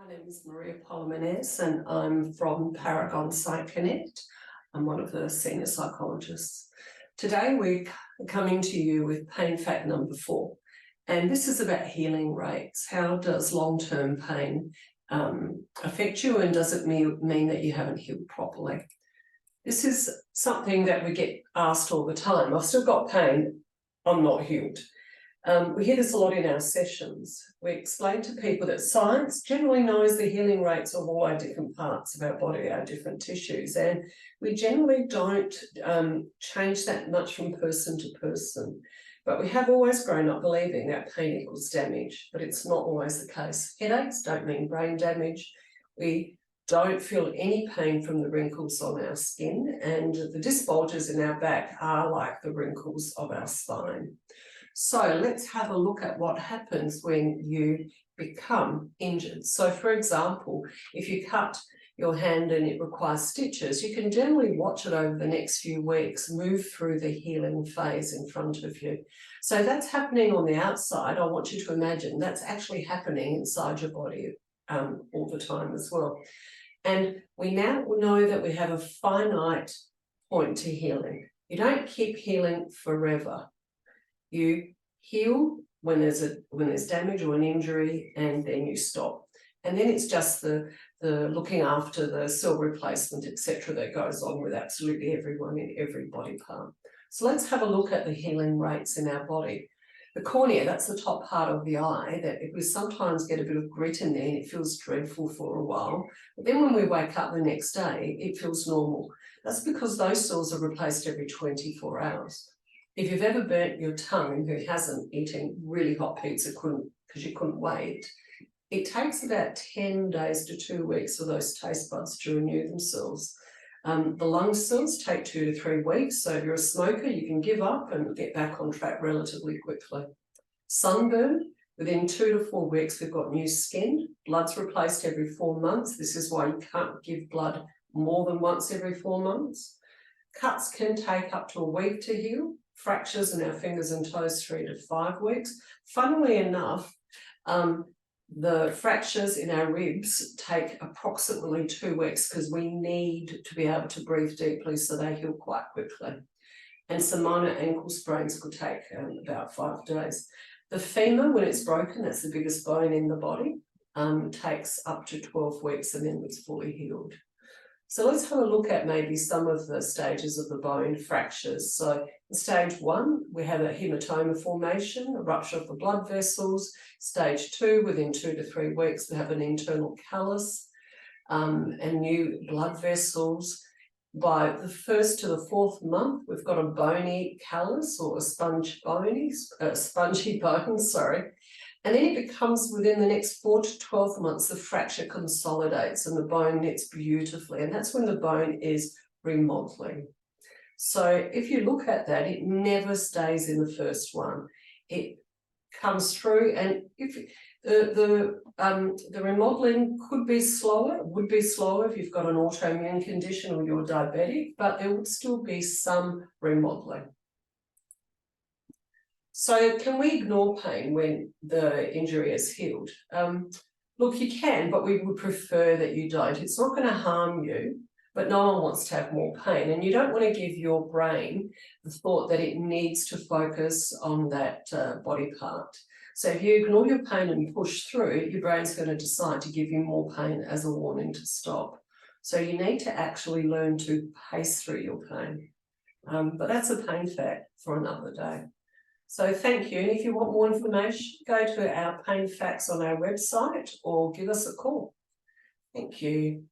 My name is Maria Polomenes and I'm from Paragon Psych Connect. I'm one of the senior psychologists. Today we're coming to you with pain fact number 4. And this is about healing rates. How does long-term pain affect you, and does it mean that you haven't healed properly? This is something that we get asked all the time. I've still got pain, I'm not healed. We hear this a lot in our sessions. We explain to people that science generally knows the healing rates of all our different parts of our body, our different tissues, and we generally don't change that much from person to person. But we have always grown up believing that pain equals damage, but it's not always the case. Headaches don't mean brain damage. We don't feel any pain from the wrinkles on our skin, and the disc bulges in our back are like the wrinkles of our spine. So let's have a look at what happens when you become injured. So for example, if you cut your hand and it requires stitches, you can generally watch it over the next few weeks move through the healing phase in front of you. So that's happening on the outside. I want you to imagine that's actually happening inside your body all the time as well. And we now know that we have a finite point to healing. You don't keep healing forever. You heal when there's damage or an injury, and then you stop. And then it's just the looking after the cell replacement, etc., that goes on with absolutely everyone in every body part. So let's have a look at the healing rates in our body. The cornea, that's the top part of the eye, that we sometimes get a bit of grit in there and it feels dreadful for a while. But then when we wake up the next day, it feels normal. That's because those cells are replaced every 24 hours. If you've ever burnt your tongue, and who hasn't, eating really hot pizza because you couldn't wait, it takes about 10 days to 2 weeks for those taste buds to renew themselves. The lung cells take 2 to 3 weeks, so if you're a smoker, you can give up and get back on track relatively quickly. Sunburn, within 2 to 4 weeks, we've got new skin. Blood's replaced every 4 months. This is why you can't give blood more than once every 4 months. Cuts can take up to a week to heal. Fractures in our fingers and toes 3 to 5 weeks. Funnily enough, the fractures in our ribs take approximately 2 weeks because we need to be able to breathe deeply, so they heal quite quickly. And some minor ankle sprains could take about 5 days. The femur, when it's broken, that's the biggest bone in the body, takes up to 12 weeks and then it's fully healed. So let's have a look at maybe some of the stages of the bone fractures. So in stage 1, we have a hematoma formation, a rupture of the blood vessels. Stage 2, within 2 to 3 weeks, we have an internal callus and new blood vessels. By the 1st to the 4th month, we've got a bony callus, or a spongy bone, sorry. And then it becomes, within the next 4 to 12 months, the fracture consolidates and the bone knits beautifully. And that's when the bone is remodeling. So if you look at that, it never stays in the first one. It comes through, and if the remodeling could be slower, would be slower if you've got an autoimmune condition or you're diabetic, but there would still be some remodeling. So can we ignore pain when the injury is healed? Look, you can, but we would prefer that you don't. It's not going to harm you, but no one wants to have more pain. And you don't want to give your brain the thought that it needs to focus on that body part. So if you ignore your pain and push through, your brain's going to decide to give you more pain as a warning to stop. So you need to actually learn to pace through your pain. But that's a pain fact for another day. So thank you, and if you want more information, go to our pain facts on our website or give us a call. Thank you.